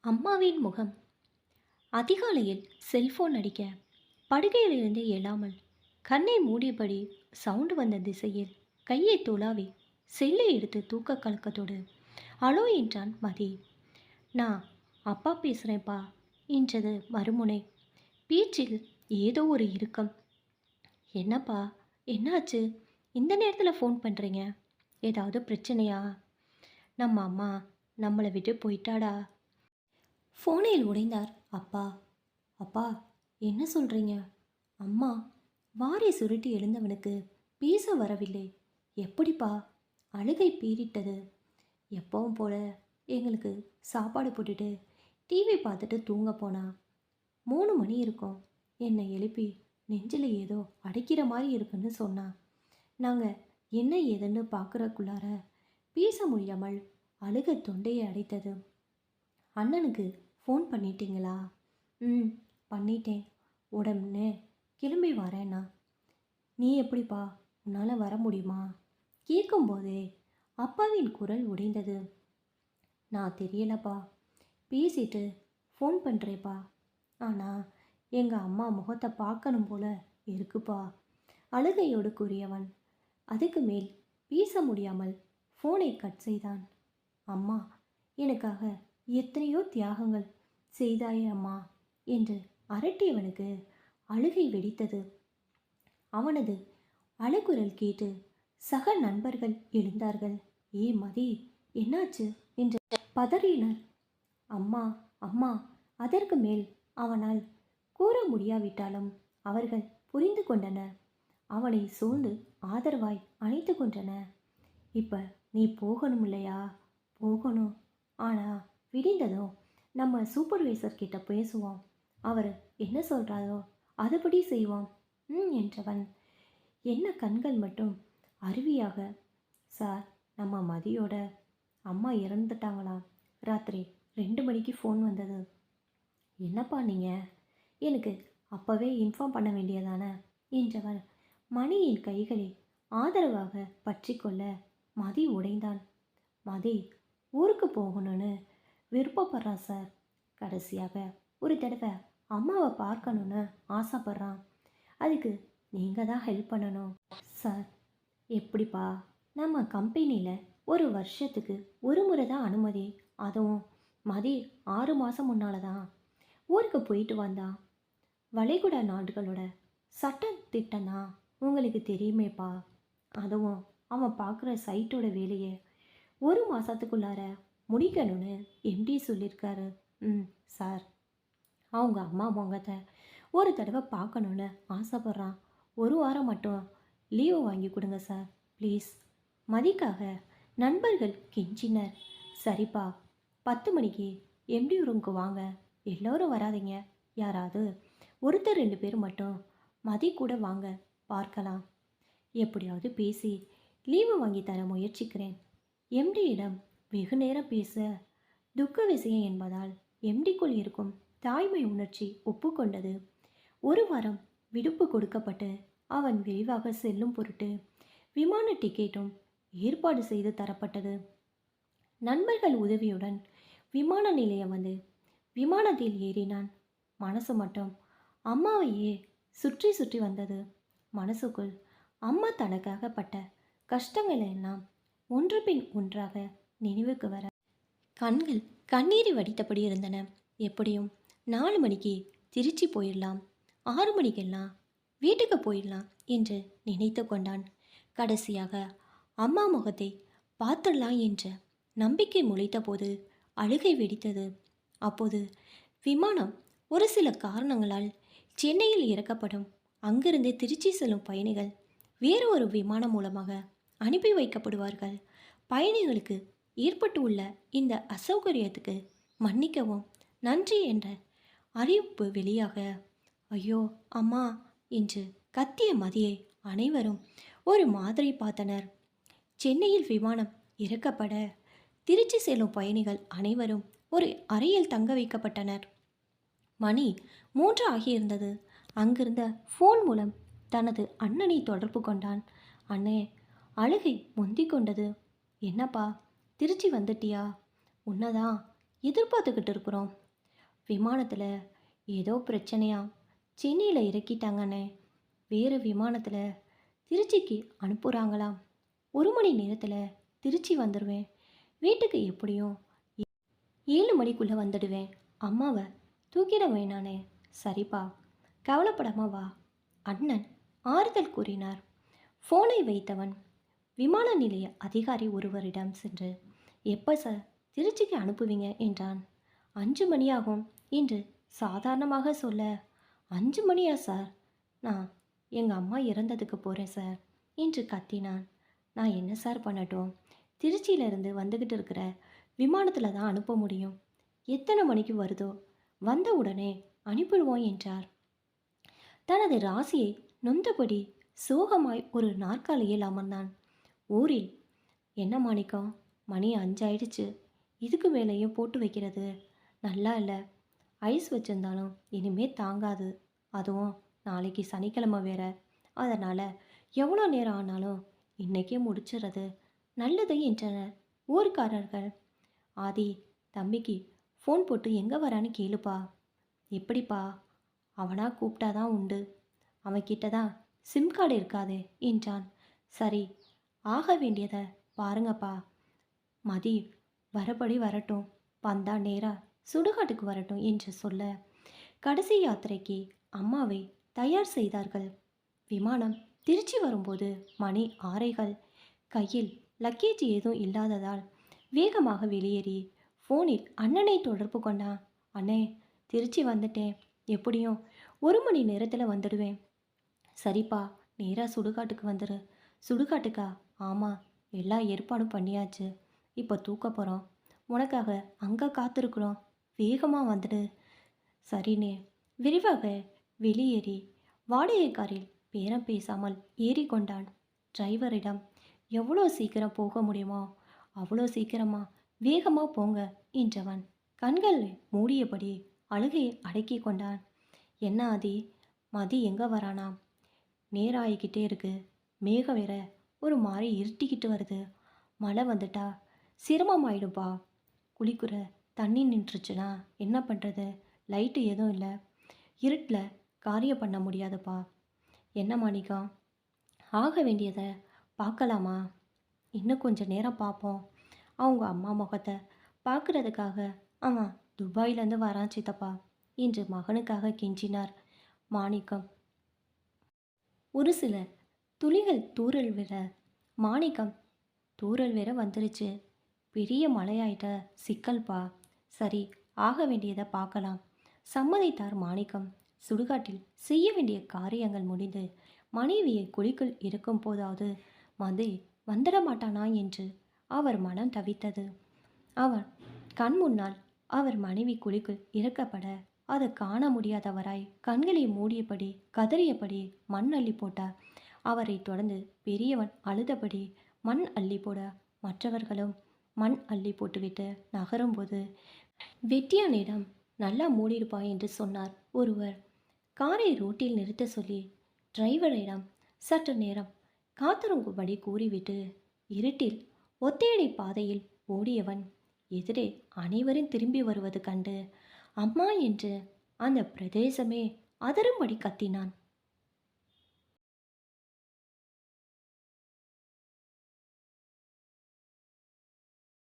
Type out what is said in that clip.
அம்மாவின் முகம். அதிகாலையில் செல்போன் அடிக்க படுக்கையிலிருந்து எழாமல் கண்ணை மூடியபடி சவுண்டு வந்த திசையில் கையை துளாவி செல்லை எடுத்து தூக்க கலக்கத்தோடு அலோ என்றான் மதி. நான் அப்பா பேசுகிறேன்ப்பா என்றது மறுமுனை. பேச்சில் ஏதோ ஒரு இறுக்கம். என்னப்பா, என்னாச்சு? இந்த நேரத்தில் ஃபோன் பண்ணுறீங்க? ஏதாவது பிரச்சனையா? நம்ம அம்மா நம்மளை விட்டு போயிட்டாடா. ஃபோனில் உடைந்தார் அப்பா. அப்பா, என்ன சொல்கிறீங்க? அம்மா வாரி சுருட்டி எழுந்தவனுக்கு பேச வரவில்லை. எப்படிப்பா? அழுகை பீறிட்டது. எப்பவும் போல எங்களுக்கு சாப்பாடு போட்டுட்டு டிவி பார்த்துட்டு தூங்க போனா 3 மணி இருக்கும். என்னை எழுப்பி நெஞ்சில் ஏதோ அடைக்கிற மாதிரி இருக்குன்னு சொன்னா. நாங்கள் என்ன ஏதுன்னு பார்க்குறக்குள்ளார பேச முடியாமல் அழுக தொண்டையை அடைத்தது. அண்ணனுக்கு ஃபோன் பண்ணிட்டீங்களா? ம், பண்ணிட்டேன். உடனே கிளம்பி வரேண்ணா. நீ எப்படிப்பா, உன்னால் வர முடியுமா? கேட்கும்போதே அப்பாவின் குரல் உடைந்தது. நான் தெரியலப்பா, பேசிட்டு ஃபோன் பண்ணுறேப்பா. ஆனால் எங்கள் அம்மா முகத்தை பார்க்கணும் போல இருக்குப்பா, அழுகையோடு கூறியவன் அதுக்கு மேல் பேச முடியாமல் ஃபோனை கட் செய்தான். அம்மா எனக்காக எத்தனையோ தியாகங்கள் செய்தாயே அம்மா என்று அரட்டியவனுக்கு அழுகை வெடித்தது. அவனது அழுகுரல் கேட்டு சக நண்பர்கள் எழுந்தார்கள். ஏ மதி, என்னாச்சு என்று பதறினர். அம்மா அம்மா. அதற்கு மேல் அவனால் கூற முடியாவிட்டாலும் அவர்கள் புரிந்து கொண்டனர். அவனை சூழ்ந்து ஆதரவாய் அணைத்து கொண்டனர். இப்போ நீ போகணும் இல்லையா? போகணும். ஆனால் விடிந்ததும் நம்ம சூப்பர்வைசர் கிட்ட பேசுவோம். அவர் என்ன சொல்கிறாரோ அதுபடி செய்வோம் என்றவன் என்ன கண்கள் மட்டும் அருவியாக. சார், நம்ம மதியோட அம்மா இறந்துட்டாங்களாம். ராத்திரி 2 மணிக்கு ஃபோன் வந்தது. என்னப்பா நீங்கள் எனக்கு அப்போவே இன்ஃபார்ம் பண்ண வேண்டியதானே என்றவன் மணியின் கைகளை ஆதரவாக பற்றி கொள்ள மதி உடைந்தான். மதி ஊருக்கு போகணும்னு விருப்பப்படுறான் சார். கடைசியாக ஒரு தடவை அம்மாவை பார்க்கணுன்னு ஆசைப்பட்றான். அதுக்கு நீங்கள் தான் ஹெல்ப் பண்ணணும் சார். எப்படிப்பா? நம்ம கம்பெனியில் ஒரு வருஷத்துக்கு ஒரு முறை தான் அனுமதி. அதுவும் மதி 6 மாதம் முன்னால் தான் ஊருக்கு போயிட்டு வந்தான். வளைகுடா நாடுகளோட சட்ட திட்டம் தான் உங்களுக்கு தெரியுமேப்பா. அதுவும் அவன் பார்க்குற சைட்டோட வேலையை 1 மாதத்துக்குள்ளார முடிக்கணும்னு எம்டி சொல்லியிருக்காரு. சார், அவங்க அம்மா முகத்தை ஒரு தடவை பார்க்கணுன்னு ஆசைப்பட்றான். 1 வாரம் மட்டும் லீவு வாங்கி கொடுங்க சார், ப்ளீஸ். மதிக்காக நண்பர்கள் கெஞ்சினர். சரிப்பா, 10 மணிக்கு எம்டி ரூமுக்கு வாங்க. எல்லோரும் வராதிங்க, யாராவது ஒருத்தர் 2 பேர் மட்டும் மதி கூட வாங்க, பார்க்கலாம். எப்படியாவது பேசி லீவு வாங்கி தர முயற்சிக்கிறேன். எம்டியிடம் வெகு நேரம் பேச துக்க விஷயம் என்பதால் எம்டிக்குள் இருக்கும் தாய்மை உணர்ச்சி ஒப்புக்கொண்டது. 1 வாரம் விடுப்பு கொடுக்கப்பட்டு அவன் விரைவாக செல்லும் பொருட்டு விமான டிக்கெட்டும் ஏற்பாடு செய்து தரப்பட்டது. நண்பர்கள் உதவியுடன் விமான நிலையம் வந்து விமானத்தில் ஏறினான். மனசு மட்டும் அம்மாவையே சுற்றி சுற்றி வந்தது. மனசுக்குள் அம்மா தனக்காக பட்ட கஷ்டங்கள் எல்லாம் ஒன்று பின் ஒன்றாக நினைவுக்கு வர கண்கள் கண்ணீரை வடித்தபடி இருந்தன. எப்படியும் 4 மணிக்கு திருச்சி போயிடலாம், 6 மணிக்கெல்லாம் வீட்டுக்கு போயிடலாம் என்று நினைத்து கொண்டான். கடைசியாக அம்மா முகத்தை பார்த்துடலாம் என்ற நம்பிக்கை முளைத்த போது அழுகை வெடித்தது. அப்போது விமானம் ஒரு சில காரணங்களால் சென்னையில் இறக்கப்படும். அங்கிருந்து திருச்சி செல்லும் பயணிகள் வேறு ஒரு விமானம் மூலமாக அனுப்பி வைக்கப்படுவார்கள். பயணிகளுக்கு ஏற்பட்டு உள்ள இந்த அசௌகரியத்துக்கு மன்னிக்கவும், நன்றி என்ற அறிவிப்பு வெளியாக, ஐயோ அம்மா என்று கத்திய மதியை அனைவரும் ஒரு மாதிரி பார்த்தனர். சென்னையில் விமானம் இறக்கப்பட திருச்சி செல்லும் பயணிகள் அனைவரும் ஒரு அறையில் தங்க வைக்கப்பட்டனர். மணி 3 ஆகியிருந்தது. அங்கிருந்த ஃபோன் மூலம் தனது அண்ணனை தொடர்பு கொண்டான். அண்ணே, அழுகை முந்தி கொண்டது. என்னப்பா, திருச்சி வந்துட்டியா? உன்னதான் எதிர்பார்த்துக்கிட்டு இருக்கிறோம். விமானத்தில் ஏதோ பிரச்சனையா சென்னையில் இறக்கிட்டாங்கண்ணே. வேறு விமானத்தில் திருச்சிக்கு அனுப்புகிறாங்களாம். 1 மணி நேரத்தில் திருச்சி வந்துடுவேன். வீட்டுக்கு எப்படியும் 7 மணிக்குள்ளே வந்துடுவேன். அம்மாவை தூக்கிட வேணானே. சரிப்பா, கவலைப்படாம வா, அண்ணன் ஆறுதல் கூறினார். ஃபோனை வைத்தவன் விமான நிலைய அதிகாரி ஒருவரிடம் சென்று, எப்போ சார் திருச்சிக்கு அனுப்புவீங்க என்றான். 5 மணி ஆகும் என்று சாதாரணமாக சொல்ல, 5 மணியா சார்? நான் எங்கள் அம்மா இறந்ததுக்கு போகிறேன் சார் என்று கத்தினான். நான் என்ன சார் பண்ணட்டும்? திருச்சியிலிருந்து வந்துக்கிட்டு இருக்கிற விமானத்தில் தான் அனுப்ப முடியும். எத்தனை மணிக்கு வருதோ வந்த உடனே அனுப்பிடுவோம் என்றார். தனது ராசியை நொந்தபடி சோகமாய் ஒரு நாற்காலியில் அமர்ந்தான். ஊரில், என்ன மாணிக்கம், மணி 5 ஆயிடுச்சு, இதுக்கு மேலேயும் போட்டு வைக்கிறது நல்லா இல்லை. ஐஸ் வச்சிருந்தாலும் இனிமே தாங்காது. அதுவும் நாளைக்கு சனிக்கிழமை வேற. அதனால் எவ்வளோ நேரம் ஆனாலும் இன்னைக்கே முடிச்சிடுறது நல்லது என்றனர் ஊர்க்காரர்கள். ஆதி, தம்பிக்கு ஃபோன் போட்டு எங்கே வரான்னு கேளுப்பா. எப்படிப்பா? அவனா கூப்பிட்டாதான் உண்டு. அவன்கிட்ட தான் சிம் கார்டு இருக்காதே என்றான். சரி, ஆக வேண்டியதை பாருங்கப்பா. மதி வரபடி வரட்டும், வந்தா நேரா சுடுகாட்டுக்கு வரட்டும் என்று சொல்ல, கடைசி யாத்திரைக்கு அம்மாவை தயார் செய்தார்கள். விமானம் திருச்சி வரும்போது மணி 6. கையில் லக்கேஜ் ஏதும் இல்லாததால் வேகமாக வெளியேறி ஃபோனில் அண்ணனை தொடர்பு கொண்டான். அண்ணே, திருச்சி வந்துட்டேன். எப்படியும் 1 மணி நேரத்தில் வந்துடுவேன். சரிப்பா, நேராக சுடுகாட்டுக்கு வந்துடு. சுடுகாட்டுக்கா? ஆமாம், எல்லா ஏற்பாடும் பண்ணியாச்சு. இப்போ தூக்க போகிறோம். உனக்காக அங்கே காத்திருக்கிறோம். வேகமாக வந்துடு. சரிண்ணே. விரிவாக வெளியேறி வாடகை காரில் பேரம் பேசாமல் ஏறிக்கொண்டான். டிரைவரிடம், எவ்வளோ சீக்கிரம் போக முடியுமோ அவ்வளோ சீக்கிரமா வேகமாக போங்க என்றவன் கண்கள் மூடியபடி அழுகையை அடக்கி கொண்டான். என்ன ஆதி, மதி எங்கே வரானாம்? நேராகிக்கிட்டே இருக்கு. மேகம் வேற ஒரு மாதிரி இருட்டிக்கிட்டு வருது. மழை வந்துட்டா சிரமமாயிடும்பா. குளிக்கிற தண்ணி நின்றுச்சுன்னா என்ன பண்ணுறது? லைட்டு எதுவும் இல்லை. இருட்டில் காரியம் பண்ண முடியாதுப்பா. என்ன மாணிக்கம், ஆக வேண்டியதை பார்க்கலாமா? இன்னும் கொஞ்சம் நேரம் பார்ப்போம். அவங்க அம்மா முகத்தை பார்க்குறதுக்காக அவன் துபாயிலேருந்து வரான் சித்தப்பா என்று மகனுக்காக கெஞ்சினார் மாணிக்கம். ஒரு சில துளிகள் தூறல் விட மாணிக்கம், தூறல் வேற வந்துருச்சு, பெரிய மழையாயிட்ட சிக்கல்பா. சரி, ஆக வேண்டியதை பார்க்கலாம் சம்மதித்தார் மாணிக்கம். சுடுகாட்டில் செய்ய வேண்டிய காரியங்கள் முடிந்து மனைவியை குழிக்குள் இருக்கும் போதாவது மதி வந்துட மாட்டானா என்று அவர் மனம் தவித்தது. அவர் கண் முன்னால் அவர் மனைவி குழிக்குள் இறக்கப்பட அதை காண முடியாதவராய் கண்களை மூடியபடி கதறியபடி மண் அள்ளி போட்டார். அவரை தொடர்ந்து பெரியவன் அழுதபடி மண் அள்ளி போட மற்றவர்களும் மண் அள்ளி போட்டுவிட்டு நகரும்போது, வெட்டியானிடம் நல்லா மூடியிருப்பா என்று சொன்னார் ஒருவர். காரை ரோட்டில் நிறுத்த சொல்லி டிரைவரிடம் சற்று நேரம் காத்திருக்கும்படி கூறிவிட்டு இருட்டில் ஒத்தையடி பாதையில் ஓடியவன் எதிரே அனைவரும் திரும்பி வருவது கண்டு அம்மா என்று அந்த பிரதேசமே அதரும்படி கத்தினான்.